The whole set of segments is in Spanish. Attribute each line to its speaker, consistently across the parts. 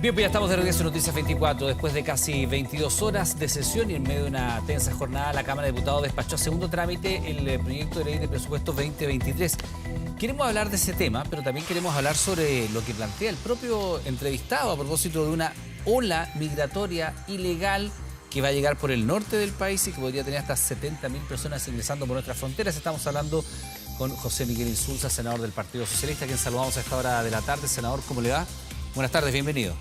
Speaker 1: Bien, pues ya estamos de regreso en Noticias 24. Después de casi 22 horas de sesión y en medio de una tensa jornada, la Cámara de Diputados despachó a segundo trámite el proyecto de ley de presupuesto 2023. Queremos hablar de ese tema, pero también queremos hablar sobre lo que plantea el propio entrevistado a propósito de una ola migratoria ilegal que va a llegar por el norte del país y que podría tener hasta 70.000 personas ingresando por nuestras fronteras. Estamos hablando con José Miguel Insulza, senador del Partido Socialista, a quien saludamos a esta hora de la tarde. Senador, ¿cómo le va? Buenas tardes, bienvenido.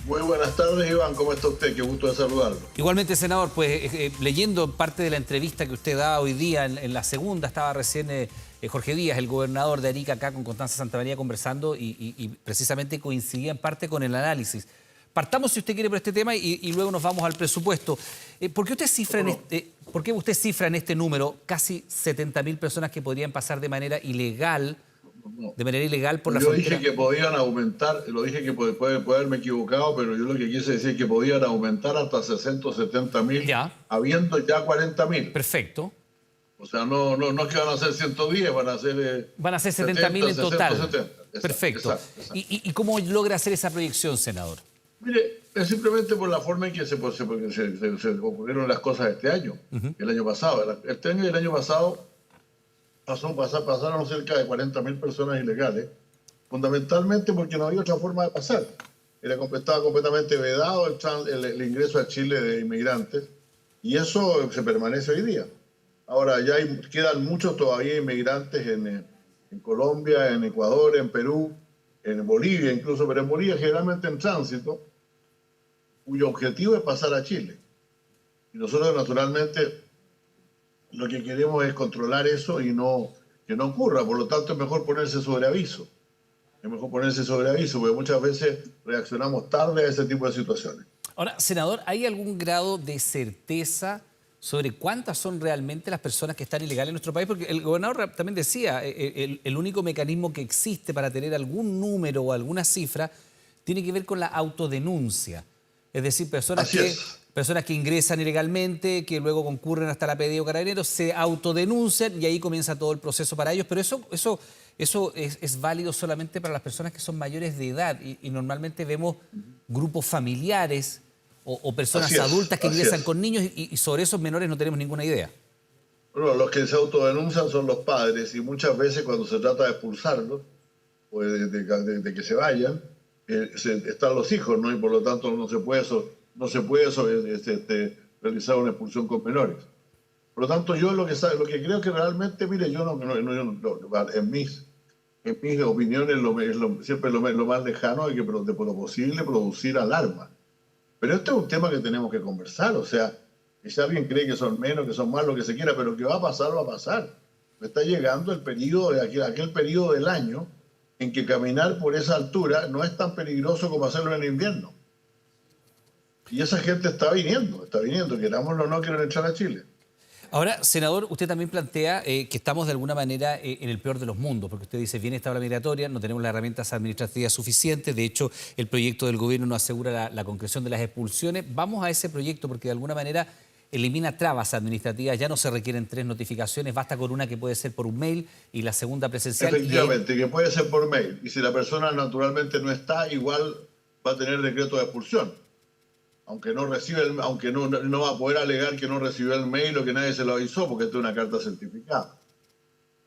Speaker 2: Muy buenas tardes, Iván. ¿Cómo está usted? Qué gusto de saludarlo.
Speaker 1: Igualmente, senador, pues leyendo parte de la entrevista que usted da hoy día, en la segunda, estaba recién Jorge Díaz, el gobernador de Arica, acá con Constanza Santamaría conversando y precisamente coincidía en parte con el análisis. Partamos, si usted quiere, por este tema y luego nos vamos al presupuesto. ¿Por qué usted cifra en este número casi 70.000 personas que podrían pasar de manera ilegal? De manera ilegal por la frontera.
Speaker 2: Yo dije que podían aumentar, lo dije que puede haberme equivocado, pero yo lo que quise decir es que podían aumentar hasta 60 o 70.000, habiendo ya 40.000.
Speaker 1: Perfecto.
Speaker 2: O sea, no es que van a ser 110, van a ser...
Speaker 1: Van a ser 70.000 en total.
Speaker 2: 70. Exacto,
Speaker 1: perfecto.
Speaker 2: Exacto.
Speaker 1: ¿Y cómo logra hacer esa proyección, senador?
Speaker 2: Mire, es simplemente por la forma en que se ocurrieron las cosas este año, el año pasado. Este año y el año pasado pasaron cerca de 40.000 personas ilegales, fundamentalmente porque no había otra forma de pasar. Estaba completamente vedado el ingreso a Chile de inmigrantes, y eso se permanece hoy día. Ahora, ya quedan muchos todavía inmigrantes en Colombia, en Ecuador, en Perú, en Bolivia incluso, pero en Bolivia generalmente en tránsito, cuyo objetivo es pasar a Chile. Y nosotros, naturalmente, lo que queremos es controlar eso y que no ocurra. Por lo tanto, es mejor ponerse sobre aviso. Es mejor ponerse sobre aviso, porque muchas veces reaccionamos tarde a ese tipo de situaciones.
Speaker 1: Ahora, senador, ¿hay algún grado de certeza sobre cuántas son realmente las personas que están ilegales en nuestro país? Porque el gobernador también decía, el único mecanismo que existe para tener algún número o alguna cifra tiene que ver con la autodenuncia. Es decir, personas que ingresan ilegalmente, que luego concurren hasta la PDI o Carabineros, se autodenuncian y ahí comienza todo el proceso para ellos. Pero eso es válido solamente para las personas que son mayores de edad y normalmente vemos grupos familiares o personas adultas que ingresan con niños y sobre esos menores no tenemos ninguna idea.
Speaker 2: Bueno, los que se autodenuncian son los padres y muchas veces cuando se trata de expulsarlos o de que se vayan, están los hijos, ¿no? Y por lo tanto no se puede realizar una expulsión con menores. Por lo tanto, yo lo que creo que realmente, mire, en mis opiniones siempre lo más lejano es que de lo posible producir alarma. Pero este es un tema que tenemos que conversar, o sea, que si alguien cree que son menos, que son más, lo que se quiera, pero que va a pasar, va a pasar. Está llegando el periodo, aquel periodo del año en que caminar por esa altura no es tan peligroso como hacerlo en el invierno. Y esa gente está viniendo, querámoslo o no, quieren entrar a Chile.
Speaker 1: Ahora, senador, usted también plantea que estamos de alguna manera en el peor de los mundos, porque usted dice, viene esta ola migratoria, no tenemos las herramientas administrativas suficientes, de hecho, el proyecto del gobierno no asegura la concreción de las expulsiones. Vamos a ese proyecto porque de alguna manera elimina trabas administrativas, ya no se requieren 3 notificaciones, basta con una que puede ser por un mail y la segunda presencial.
Speaker 2: Efectivamente, que puede ser por mail, y si la persona naturalmente no está, igual va a tener decreto de expulsión. Aunque no va a poder alegar que no recibió el mail o que nadie se lo avisó, porque esta es una carta certificada.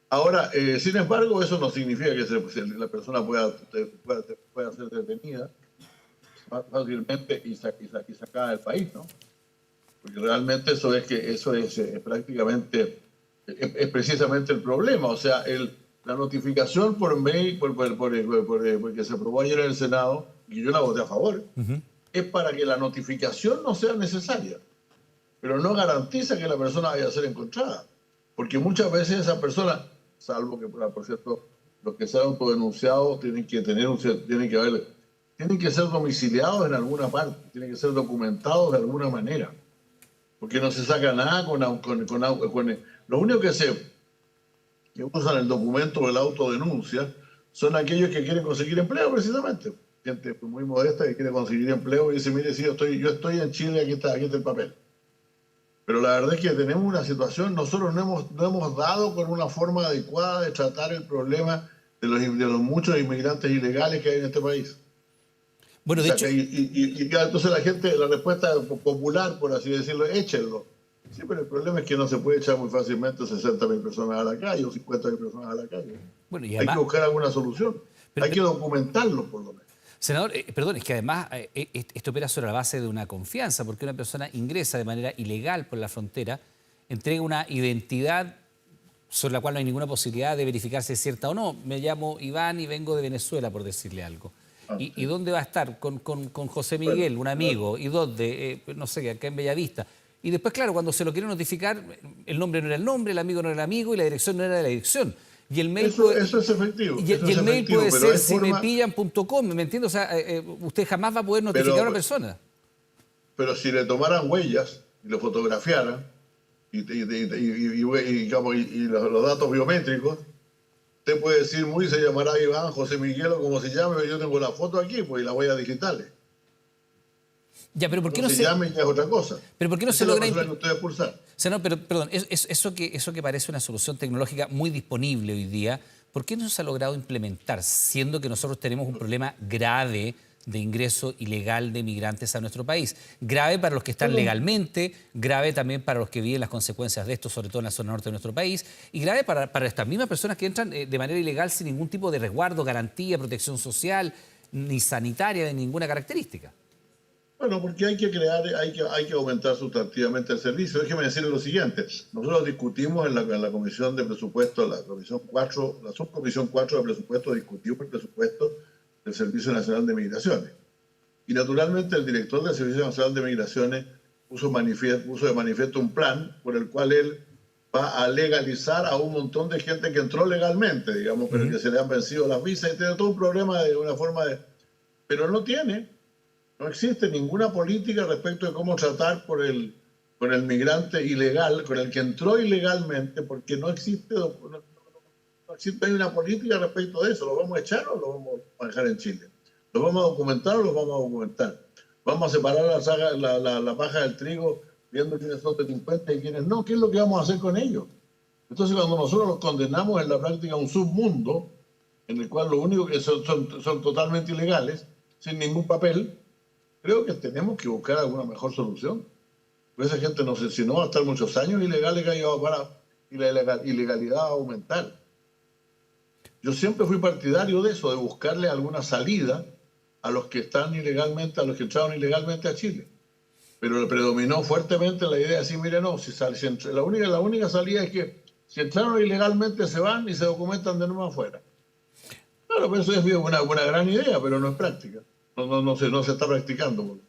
Speaker 2: Ahora, sin embargo, eso no significa que la persona pueda ser detenida fácilmente y sacada del país, ¿no? Porque realmente eso es prácticamente, es precisamente el problema. O sea, la notificación por mail, porque se aprobó ayer en el Senado, y yo la voté a favor, es para que la notificación no sea necesaria, pero no garantiza que la persona vaya a ser encontrada, porque muchas veces esa persona, salvo que, por cierto, los que se han autodenunciado tienen que ser domiciliados en alguna parte, tienen que ser documentados de alguna manera, porque no se saca nada lo único que usan el documento de la autodenuncia son aquellos que quieren conseguir empleo, precisamente. Gente muy modesta que quiere conseguir empleo y dice, mire, sí, yo estoy en Chile, aquí está el papel. Pero la verdad es que tenemos una situación, nosotros no hemos dado con una forma adecuada de tratar el problema de los muchos inmigrantes ilegales que hay en este país.
Speaker 1: Bueno, de hecho,
Speaker 2: Entonces la gente, la respuesta popular, por así decirlo, échenlo. Sí, pero el problema es que no se puede echar muy fácilmente 60.000 personas a la calle o 50.000 personas a la calle.
Speaker 1: bueno, y
Speaker 2: Hay que
Speaker 1: además,
Speaker 2: buscar alguna solución.
Speaker 1: pero,
Speaker 2: Hay que documentarlo, por lo menos.
Speaker 1: senador, perdón, es que además esto opera sobre la base de una confianza, porque una persona ingresa de manera ilegal por la frontera, entrega una identidad sobre la cual no hay ninguna posibilidad de verificar si es cierta o no. Me llamo Iván y vengo de Venezuela, por decirle algo. ¿Y
Speaker 2: Sí.
Speaker 1: dónde va a estar? Con José
Speaker 2: Bueno,
Speaker 1: Miguel, un amigo. ¿Y dónde? No sé, acá en Bellavista. Y después, claro, cuando se lo quiere notificar, el nombre no era el nombre, el amigo no era el amigo y la dirección no era la dirección. Y el mail puede,
Speaker 2: eso es efectivo,
Speaker 1: y
Speaker 2: eso
Speaker 1: el
Speaker 2: es
Speaker 1: mail
Speaker 2: efectivo,
Speaker 1: puede
Speaker 2: pero
Speaker 1: ser
Speaker 2: hay forma,
Speaker 1: simepillan.com, ¿me entiende? O sea, usted jamás va a poder notificar a una
Speaker 2: pero,
Speaker 1: persona.
Speaker 2: pero si le tomaran huellas y lo fotografiaran digamos, y los datos biométricos, usted puede decir, muy se llamará Iván, José Miguel o como se llame, yo tengo la foto aquí, pues, y las huellas digitales.
Speaker 1: Ya, pero ¿por qué
Speaker 2: Como
Speaker 1: no
Speaker 2: se
Speaker 1: se,
Speaker 2: llame ya es otra cosa.
Speaker 1: pero ¿por qué no
Speaker 2: Esa
Speaker 1: se
Speaker 2: es la
Speaker 1: logra
Speaker 2: persona que usted debe pulsar.
Speaker 1: Senador, pero perdón, eso que parece una solución tecnológica muy disponible hoy día, ¿por qué no se ha logrado implementar, siendo que nosotros tenemos un problema grave de ingreso ilegal de migrantes a nuestro país? Grave para los que están
Speaker 2: Bueno,
Speaker 1: legalmente, grave también para los que viven las consecuencias de esto, sobre todo en la zona norte de nuestro país, y grave para estas mismas personas que entran de manera ilegal sin ningún tipo de resguardo, garantía, protección social, ni sanitaria de ninguna característica.
Speaker 2: Bueno, porque hay que crear, hay que aumentar sustantivamente el servicio. Déjeme decirle lo siguiente. Nosotros discutimos en la Comisión de Presupuesto, la Comisión 4, la Subcomisión 4 de Presupuesto, discutimos el presupuesto del Servicio Nacional de Migraciones. Y naturalmente el director del Servicio Nacional de Migraciones puso de manifiesto un plan por el cual él va a legalizar a un montón de gente que entró legalmente, digamos, pero que se le han vencido las visas y tiene todo un problema de una forma de... Pero no existe ninguna política respecto de cómo tratar con el migrante ilegal, con el que entró ilegalmente, porque no existe hay una política respecto de eso. ¿Lo vamos a echar o lo vamos a dejar en Chile? ¿Lo vamos a documentar o lo vamos a documentar? ¿Vamos a separar la paja del trigo viendo quiénes son delincuentes y quiénes no? ¿Qué es lo que vamos a hacer con ellos? Entonces, cuando nosotros los condenamos en la práctica a un submundo, en el cual lo único que son totalmente ilegales, sin ningún papel, creo que tenemos que buscar alguna mejor solución. Pues esa gente no sé si no va a estar muchos años ilegales que va para y la ilegalidad va a aumentar. Yo siempre fui partidario de eso, de buscarle alguna salida a los que están ilegalmente, a los que entraron ilegalmente a Chile. Pero le predominó fuertemente la idea de decir, mire, no, la única salida es que si entraron ilegalmente se van y se documentan de nuevo afuera. Claro, pues eso es una gran idea, pero no es práctica. No se está practicando.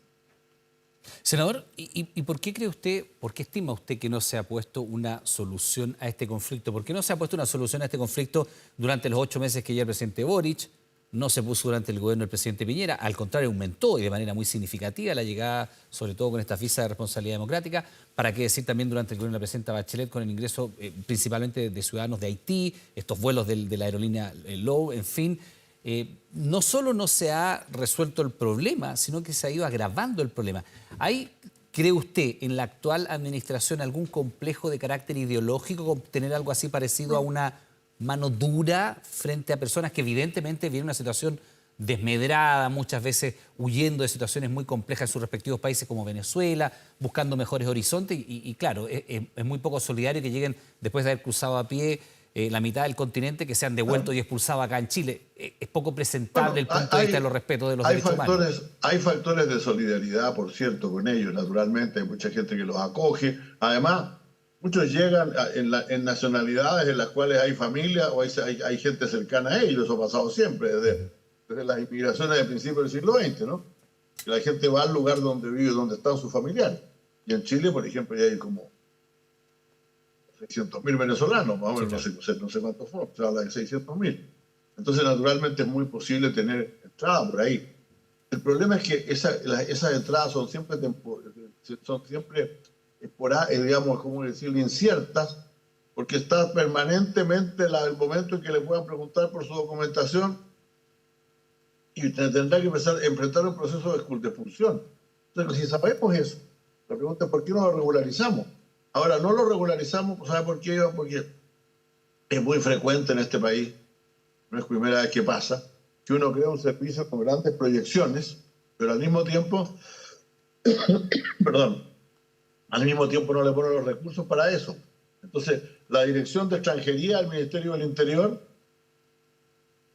Speaker 1: Senador, ¿y por qué cree usted, por qué estima usted que no se ha puesto una solución a este conflicto? ¿Por qué no se ha puesto una solución a este conflicto durante los 8 meses que lleva el presidente Boric? No se puso durante el gobierno del presidente Piñera, al contrario, aumentó y de manera muy significativa la llegada, sobre todo con esta visa de responsabilidad democrática. ¿Para qué decir también durante el gobierno de la presidenta Bachelet con el ingreso principalmente de ciudadanos de Haití, estos vuelos de la aerolínea Low, en fin? No solo no se ha resuelto el problema, sino que se ha ido agravando el problema. ¿Hay, cree usted, en la actual administración algún complejo de carácter ideológico con tener algo así parecido a una mano dura frente a personas que evidentemente viven una situación desmedrada, muchas veces huyendo de situaciones muy complejas en sus respectivos países como Venezuela, buscando mejores horizontes y claro, es muy poco solidario que lleguen después de haber cruzado a pie la mitad del continente, que sean devueltos y expulsados acá en Chile? Es poco presentable el punto de vista de los respetos de los derechos humanos.
Speaker 2: Hay factores de solidaridad, por cierto, con ellos, naturalmente. Hay mucha gente que los acoge. Además, muchos llegan en nacionalidades en las cuales hay familia o hay gente cercana a ellos. Eso ha pasado siempre, desde las inmigraciones del principio del siglo XX, ¿no? Que la gente va al lugar donde vive, donde están sus familiares. Y en Chile, por ejemplo, ya hay como 600.000 venezolanos, más o menos, sí, claro. No sé cuántos fueron, se habla de 600.000. Entonces, naturalmente, es muy posible tener entrada por ahí. El problema es que esas entradas son siempre digamos, como decir, inciertas, porque está permanentemente el momento en que le puedan preguntar por su documentación y tendrá que empezar a enfrentar un proceso de expulsión. Entonces, si sabemos eso, la pregunta es ¿por qué no lo regularizamos? Ahora, no lo regularizamos, ¿sabe por qué? Porque es muy frecuente en este país, no es primera vez que pasa, que uno crea un servicio con grandes proyecciones pero al mismo tiempo, perdón, al mismo tiempo no le ponen los recursos para eso. Entonces, la Dirección de Extranjería del Ministerio del Interior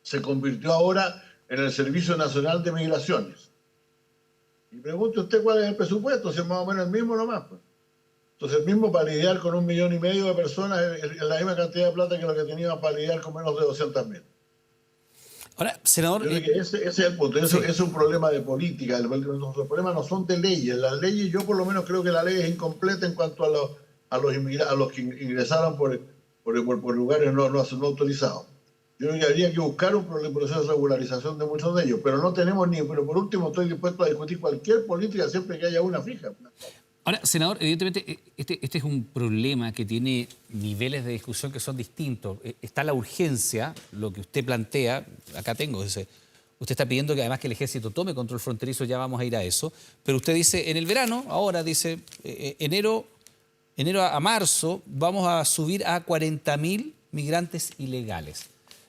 Speaker 2: se convirtió ahora en el Servicio Nacional de Migraciones. Y pregunte usted cuál es el presupuesto, si es más o menos el mismo nomás. Pues. Entonces, el mismo para lidiar con 1,5 millones de personas es la misma cantidad de plata que lo que teníamos para lidiar con menos de 200.000.
Speaker 1: Ahora, senador...
Speaker 2: Yo creo que ese es el punto. Eso es un problema de política. Nuestros problemas no son de leyes. Las leyes, yo por lo menos creo que la ley es incompleta en cuanto a los que ingresaron por lugares no autorizados. Yo creo que habría que buscar un proceso de regularización de muchos de ellos, pero no tenemos ni... Pero por último, estoy dispuesto a discutir cualquier política siempre que haya una fija.
Speaker 1: Ahora, senador, evidentemente este es un problema que tiene niveles de discusión que son distintos. Está la urgencia, lo que usted plantea, acá tengo, dice, usted está pidiendo que además que el ejército tome control fronterizo, ya vamos a ir a eso, pero usted dice, en el verano, ahora dice, enero a marzo, vamos a subir a 40.000 migrantes ilegales.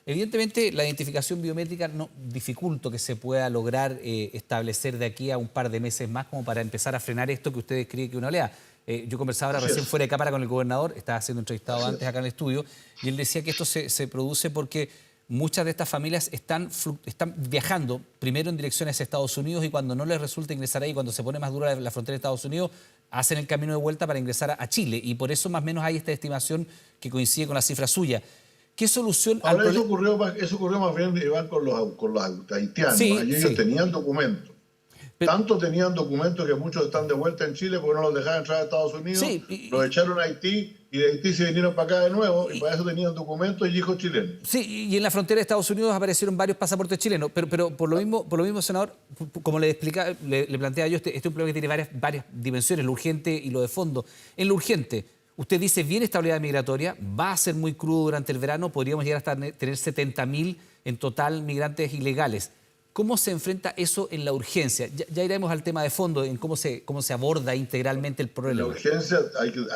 Speaker 1: Evidentemente, la identificación biométrica no dificulta que se pueda lograr establecer de aquí a un par de meses más como para empezar a frenar esto que usted describe que es una oleada. Yo conversaba ahora recién fuera de cámara con el gobernador, estaba siendo entrevistado antes acá en el estudio, y él decía que esto se produce porque muchas de estas familias están viajando primero en dirección hacia Estados Unidos y cuando no les resulta ingresar ahí, cuando se pone más dura la frontera de Estados Unidos, hacen el camino de vuelta para ingresar a Chile. Y por eso más o menos hay esta estimación que coincide con la cifra suya. ¿Qué solución al
Speaker 2: problema? Eso ocurrió más bien, Iván, con los haitianos. Sí, ellos tenían documentos. Tanto tenían documentos que muchos están de vuelta en Chile porque no los dejaban entrar a Estados Unidos. Sí, los echaron a Haití y de Haití se vinieron para acá de nuevo y para eso tenían documentos y hijos chilenos.
Speaker 1: Sí, y en la frontera de Estados Unidos aparecieron varios pasaportes chilenos. Pero por lo mismo, senador, como le planteaba yo, este es un problema que tiene varias dimensiones, lo urgente y lo de fondo. En lo urgente, usted dice, viene esta oleada migratoria, va a ser muy crudo durante el verano, podríamos llegar hasta tener 70.000 en total migrantes ilegales. ¿Cómo se enfrenta eso en la urgencia? Ya iremos al tema de fondo, en cómo se aborda integralmente el problema.
Speaker 2: En la urgencia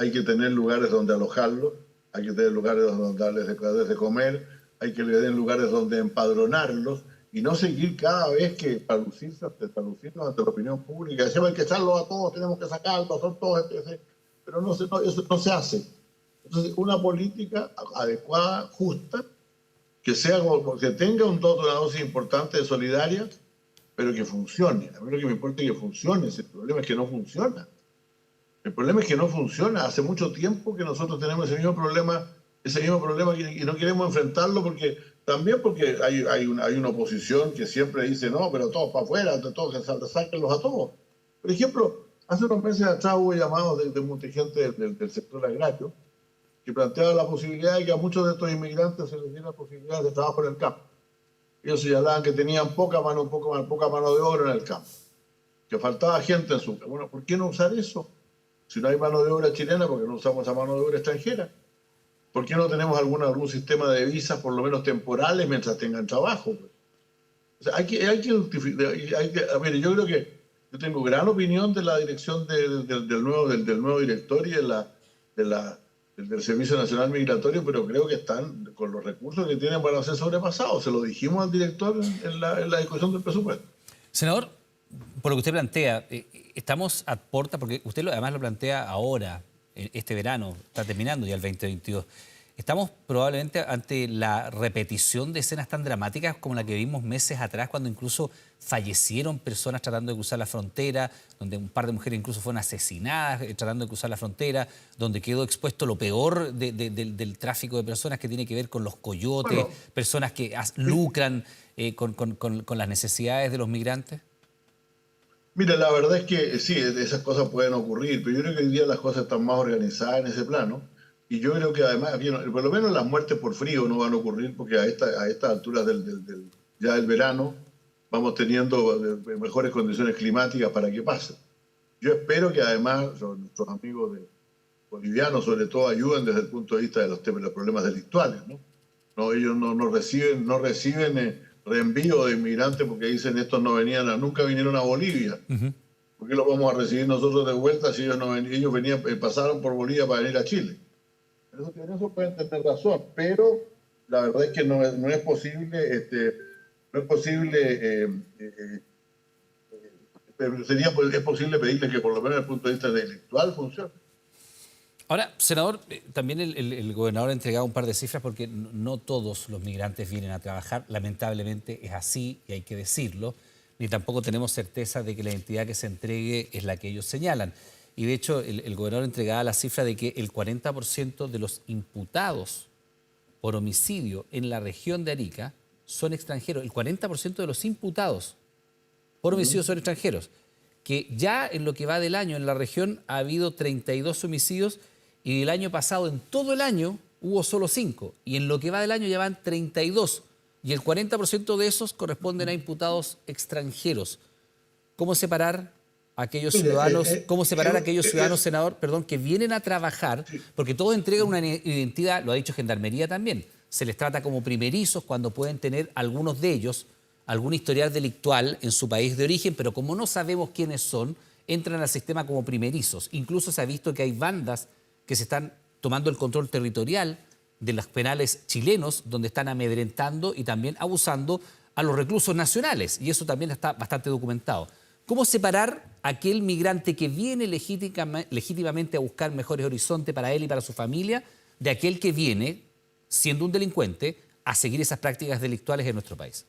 Speaker 2: hay que tener lugares donde alojarlos, hay que tener lugares donde darles de comer, hay que tener lugares donde empadronarlos y no seguir cada vez que para lucirnos ante la opinión pública. Decimos hay que echarlos a todos, tenemos que sacarlos, son todos... Pero eso no se hace. Entonces, una política adecuada, justa, que tenga una dosis importante de solidaria, pero que funcione. A mí lo que me importa es que funcione. El problema es que no funciona. El problema es que no funciona. Hace mucho tiempo que nosotros tenemos ese mismo problema y no queremos enfrentarlo porque hay una oposición que siempre dice, no, pero todos para afuera, todos, sáquenlos a todos. Por ejemplo, hace unos meses atrás hubo llamados de mucha gente del sector agrario que planteaba la posibilidad de que a muchos de estos inmigrantes se les diera posibilidades de trabajo en el campo. Ellos señalaban que tenían poca mano de obra en el campo, que faltaba gente en su campo. Bueno, ¿por qué no usar eso? Si no hay mano de obra chilena, ¿por qué no usamos esa mano de obra extranjera? ¿Por qué no tenemos algún sistema de visas, por lo menos temporales, mientras tengan trabajo? O sea, yo creo que yo tengo gran opinión de la dirección del nuevo director y del Servicio Nacional Migratorio, pero creo que están con los recursos que tienen para ser sobrepasados. Se lo dijimos al director en la discusión del presupuesto.
Speaker 1: Senador, por lo que usted plantea, estamos a puerta, porque usted además lo plantea ahora, este verano, está terminando ya el 2022. Estamos probablemente ante la repetición de escenas tan dramáticas como la que vimos meses atrás, cuando incluso fallecieron personas tratando de cruzar la frontera, donde un par de mujeres incluso fueron asesinadas tratando de cruzar la frontera, donde quedó expuesto lo peor del tráfico de personas que tiene que ver con los coyotes, personas que lucran con las necesidades de los migrantes.
Speaker 2: Mira, la verdad es que sí, esas cosas pueden ocurrir, pero yo creo que hoy día las cosas están más organizadas en ese plano. Y yo creo que además, por lo menos las muertes por frío no van a ocurrir porque a estas alturas ya del verano vamos teniendo mejores condiciones climáticas para que pase. Yo espero que además nuestros amigos bolivianos sobre todo ayuden desde el punto de vista de los problemas delictuales, ¿no? Ellos no reciben reenvío de inmigrantes porque dicen estos nunca vinieron a Bolivia. ¿Por qué los vamos a recibir nosotros de vuelta si ellos pasaron por Bolivia para venir a Chile? En eso pueden tener razón, pero la verdad es que no es posible es posible pedirle que por lo menos desde el punto de vista intelectual funcione.
Speaker 1: Ahora, senador, también el gobernador ha entregado un par de cifras porque no todos los migrantes vienen a trabajar. Lamentablemente es así y hay que decirlo. Ni tampoco tenemos certeza de que la identidad que se entregue es la que ellos señalan. Y de hecho, el gobernador entregaba la cifra de que el 40% de los imputados por homicidio en la región de Arica son extranjeros. El 40% de los imputados por homicidio son extranjeros. Que ya en lo que va del año en la región ha habido 32 homicidios y el año pasado, en todo el año, hubo solo 5. Y en lo que va del año ya van 32. Y el 40% de esos corresponden a imputados extranjeros. ¿Cómo separar a aquellos ciudadanos, senador, perdón, que vienen a trabajar? Porque todos entregan una identidad, lo ha dicho Gendarmería también. Se les trata como primerizos cuando pueden tener algunos de ellos algún historial delictual en su país de origen, pero como no sabemos quiénes son, entran al sistema como primerizos. Incluso se ha visto que hay bandas que se están tomando el control territorial de los penales chilenos, donde están amedrentando y también abusando a los reclusos nacionales. Y eso también está bastante documentado. ¿Cómo separar a aquel migrante que viene legítimamente a buscar mejores horizontes para él y para su familia de aquel que viene, siendo un delincuente, a seguir esas prácticas delictuales en nuestro país?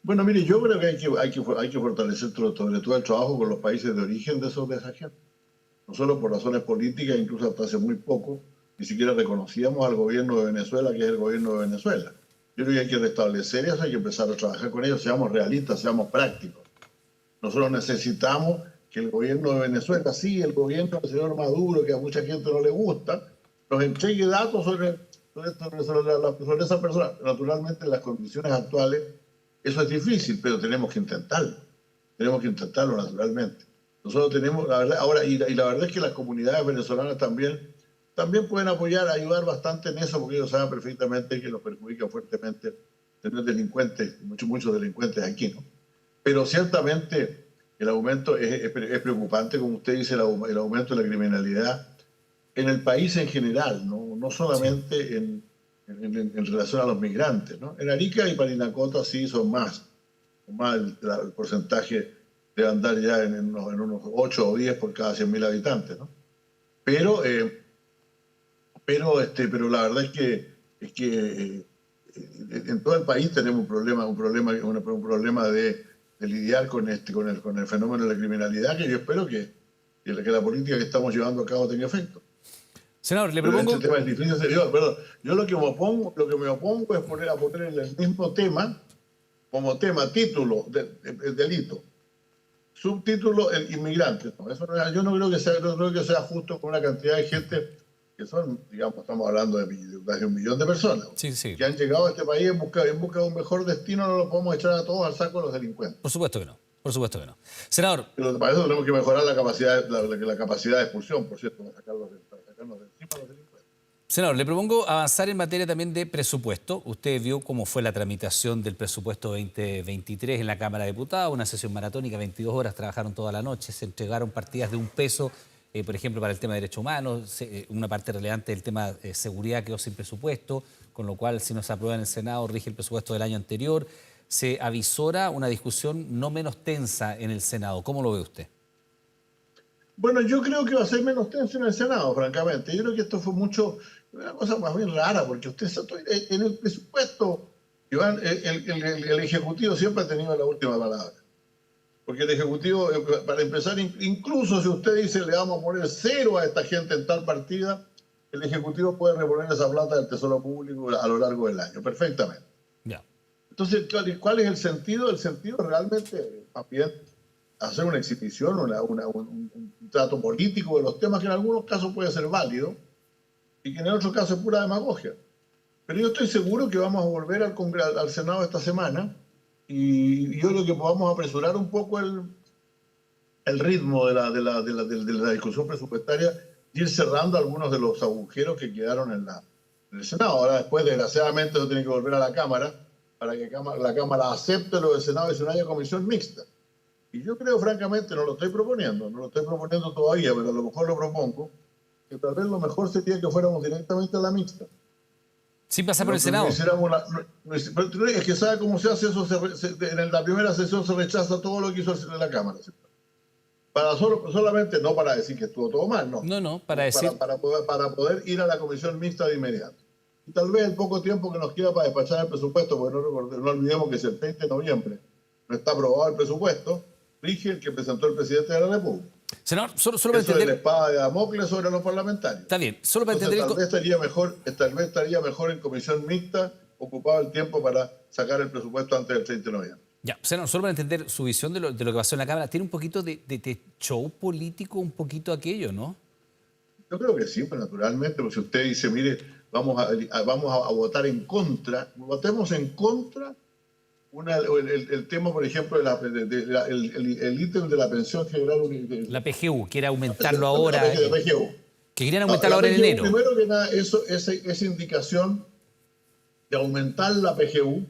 Speaker 2: Bueno, mire, yo creo que hay que fortalecer sobre todo el trabajo con los países de origen de esa gente. No solo por razones políticas, incluso hasta hace muy poco, ni siquiera reconocíamos al gobierno de Venezuela, que es el gobierno de Venezuela. Yo creo que hay que restablecer eso, hay que empezar a trabajar con ellos, seamos realistas, seamos prácticos. Nosotros necesitamos que el gobierno de Venezuela, sí, el gobierno del señor Maduro, que a mucha gente no le gusta, nos entregue datos sobre esa persona. Naturalmente, en las condiciones actuales, eso es difícil, pero tenemos que intentarlo. Tenemos que intentarlo naturalmente. Nosotros tenemos, la verdad, ahora, y la verdad es que las comunidades venezolanas también pueden apoyar, ayudar bastante en eso, porque ellos saben perfectamente que nos perjudica fuertemente tener delincuentes, muchos delincuentes aquí, ¿no? Pero ciertamente el aumento es preocupante, como usted dice, el aumento de la criminalidad en el país en general, no solamente en relación a los migrantes, ¿no? En Arica y Parinacota sí son más el porcentaje de andar ya en unos 8 o 10 por cada 100.000 habitantes, ¿no? Pero la verdad es que en todo el país tenemos un problema de lidiar con el fenómeno de la criminalidad, que yo espero que la política que estamos llevando a cabo tenga efecto.
Speaker 1: Senador, le propongo...
Speaker 2: Este tema es difícil. Yo lo que me opongo es poner el mismo tema como título del delito. Subtítulo, el inmigrante. No, eso yo no creo que sea justo con una cantidad de gente que son, digamos, estamos hablando de 1 millón de personas que han llegado a este país en busca de un mejor destino. No lo podemos echar a todos al saco de los delincuentes.
Speaker 1: Por supuesto que no. Por supuesto que no. Senador.
Speaker 2: Pero para eso tenemos que mejorar la capacidad de expulsión, por cierto, para sacarnos de encima a los delincuentes.
Speaker 1: Senador, le propongo avanzar en materia también de presupuesto. Usted vio cómo fue la tramitación del presupuesto 2023 en la Cámara de Diputados, una sesión maratónica, 22 horas, trabajaron toda la noche, se entregaron partidas de $1, por ejemplo, para el tema de derechos humanos, una parte relevante del tema de seguridad quedó sin presupuesto, con lo cual, si no se aprueba en el Senado, rige el presupuesto del año anterior. Se avisora una discusión no menos tensa en el Senado. ¿Cómo lo ve usted?
Speaker 2: Bueno, yo creo que va a ser menos tenso en el Senado, francamente. Yo creo que esto fue una cosa más bien rara, porque en el presupuesto, Iván, el Ejecutivo siempre ha tenido la última palabra. Porque el Ejecutivo, para empezar, incluso si usted dice le vamos a poner 0 a esta gente en tal partida, el Ejecutivo puede reponer esa plata del Tesoro Público a lo largo del año, perfectamente.
Speaker 1: Yeah.
Speaker 2: Entonces, ¿cuál es el sentido? El sentido realmente también hacer una exhibición, un trato político de los temas que en algunos casos puede ser válido y que en otros casos es pura demagogia. Pero yo estoy seguro que vamos a volver al Senado esta semana y yo creo que podamos apresurar un poco el ritmo de la discusión presupuestaria y ir cerrando algunos de los agujeros que quedaron en el Senado. Ahora, después, desgraciadamente, eso tiene que volver a la Cámara para que la Cámara acepte lo del Senado y se haya comisión mixta. Y yo creo, francamente, no lo estoy proponiendo todavía, pero a lo mejor lo propongo, que tal vez lo mejor sería que fuéramos directamente a la mixta.
Speaker 1: Sin pasar por el Senado.
Speaker 2: Es que sabe cómo se hace eso, en la primera sesión se rechaza todo lo que hizo la Cámara. Solamente, no para decir que estuvo todo mal, no.
Speaker 1: No, para decir...
Speaker 2: Para poder ir a la comisión mixta de inmediato. Y tal vez el poco tiempo que nos queda para despachar el presupuesto, porque no olvidemos que es el 30 de noviembre, no está aprobado el presupuesto, rige el que presentó el presidente de la República.
Speaker 1: Senador, solo para entender...
Speaker 2: Es la espada de Damocles sobre los parlamentarios.
Speaker 1: Está bien, solo para entender...
Speaker 2: Tal vez estaría mejor en comisión mixta, ocupado el tiempo para sacar el presupuesto antes del 30 de noviembre.
Speaker 1: Ya, senador, solo para entender su visión de lo que pasó en la Cámara, tiene un poquito de show político, un poquito aquello, ¿no?
Speaker 2: Yo creo que sí, pues naturalmente, porque si usted dice, mire, vamos a votar en contra, votemos en contra el tema, por ejemplo, el ítem de la pensión general.
Speaker 1: La PGU, quiere aumentarlo ahora.
Speaker 2: La PGU.
Speaker 1: Que querían aumentarlo ahora en enero.
Speaker 2: Primero que nada, esa indicación de aumentar la PGU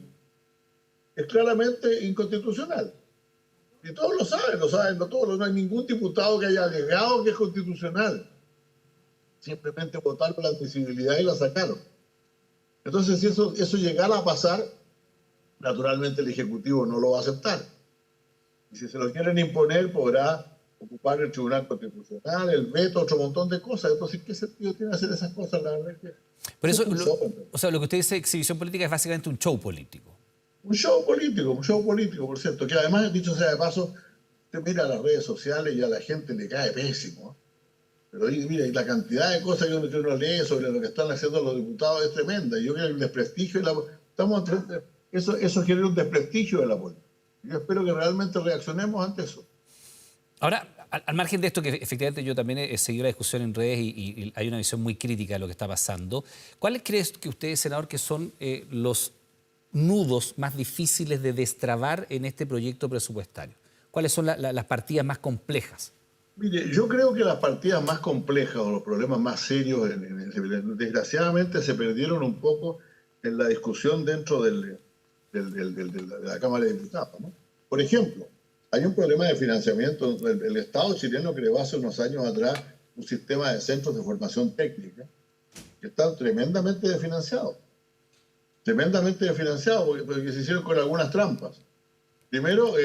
Speaker 2: es claramente inconstitucional. Y todos lo saben, todos, no hay ningún diputado que haya alegado que es constitucional. Simplemente votaron la admisibilidad y la sacaron. Entonces, si eso llegara a pasar, naturalmente el Ejecutivo no lo va a aceptar. Y si se lo quieren imponer, podrá ocupar el Tribunal Constitucional, el veto, otro montón de cosas. Entonces, ¿qué sentido tiene hacer esas cosas? La verdad es que...
Speaker 1: Pero eso, o sea, lo que usted dice exhibición política es básicamente un show político.
Speaker 2: Un show político, por cierto, que además, dicho sea de paso, usted mira las redes sociales y a la gente le cae pésimo. Pero mira, y la cantidad de cosas que uno lee sobre lo que están haciendo los diputados es tremenda. Yo creo que el desprestigio, eso genera un desprestigio de la política. Yo espero que realmente reaccionemos ante eso.
Speaker 1: Ahora, al margen de esto, que efectivamente yo también he seguido la discusión en redes y hay una visión muy crítica de lo que está pasando, ¿cuáles cree que usted, senador, que son los nudos más difíciles de destrabar en este proyecto presupuestario? ¿Cuáles son las partidas más complejas?
Speaker 2: Mire, yo creo que las partidas más complejas o los problemas más serios, desgraciadamente, se perdieron un poco en la discusión dentro de la Cámara de Diputados, ¿no? Por ejemplo, hay un problema de financiamiento. El Estado chileno creó hace unos años atrás un sistema de centros de formación técnica que están tremendamente desfinanciados. Porque se hicieron con algunas trampas. Primero,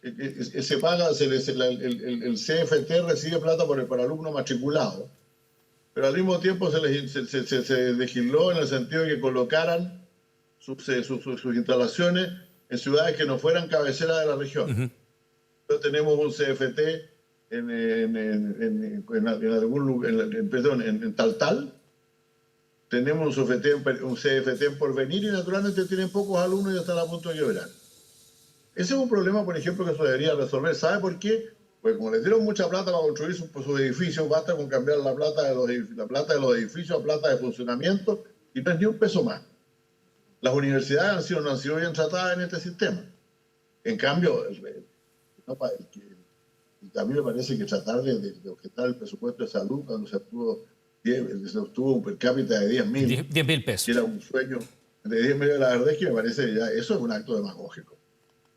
Speaker 2: se paga, el CFT recibe plata por el alumno matriculado, pero al mismo tiempo se legisló en el sentido de que colocaran sus instalaciones en ciudades que no fueran cabecera de la región.
Speaker 1: Uh-huh.
Speaker 2: Entonces tenemos un CFT en Taltal, tenemos un CFT en Porvenir y naturalmente tienen pocos alumnos y están a punto de quebrar. Ese es un problema, por ejemplo, que se debería resolver. ¿Sabe por qué? Pues como les dieron mucha plata para construir sus edificios, basta con cambiar la plata de los edificios a plata de funcionamiento y no es ni un peso más. Las universidades no han sido bien tratadas en este sistema. En cambio, a mí me parece que tratar de objetar el presupuesto de salud cuando se obtuvo un per cápita de
Speaker 1: 10.000 pesos.
Speaker 2: Que era un sueño de 10 millones, la verdad es que me parece ya eso es un acto demagógico.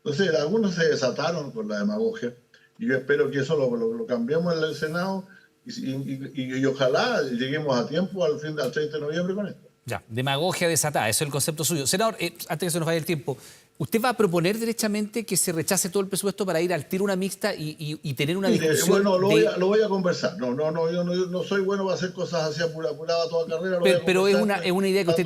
Speaker 2: Entonces, algunos se desataron con la demagogia y yo espero que eso lo cambiemos en el Senado y ojalá lleguemos a tiempo al 30 de noviembre con esto.
Speaker 1: Ya, demagogia desatada, eso es el concepto suyo. Senador, antes que se nos vaya el tiempo, ¿usted va a proponer derechamente que se rechace todo el presupuesto para ir al tiro una mixta y tener una discusión?
Speaker 2: Bueno, lo voy a conversar. Yo no soy bueno para hacer cosas así apurada toda carrera.
Speaker 1: Pero es una idea que usted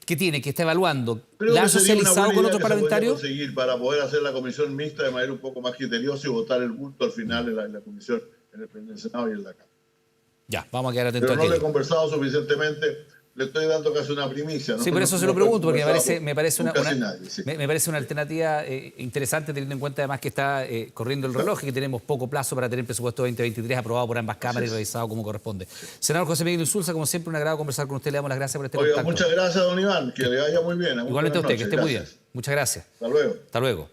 Speaker 1: que está evaluando. ¿La ha socializado con otros parlamentarios?
Speaker 2: Conseguir para poder hacer la comisión mixta de manera un poco más criteriosa y votar el bulto al final en la comisión, en el Senado y en la Cámara.
Speaker 1: Ya, vamos a quedar atentos a
Speaker 2: aquello. Pero no lo he conversado suficientemente. Le estoy dando casi una primicia, ¿no?
Speaker 1: Sí, por eso se lo pregunto, porque me parece una
Speaker 2: nadie,
Speaker 1: alternativa interesante, teniendo en cuenta además que está corriendo el reloj y que tenemos poco plazo para tener el presupuesto 2023 aprobado por ambas cámaras y revisado como corresponde. Senador José Miguel Insulza, como siempre, un agrado conversar con usted. Le damos las gracias por este contacto.
Speaker 2: Muchas gracias, don Iván. Que le vaya muy bien.
Speaker 1: Igualmente a usted, que esté muy bien. Muchas gracias.
Speaker 2: Hasta luego.
Speaker 1: Hasta luego.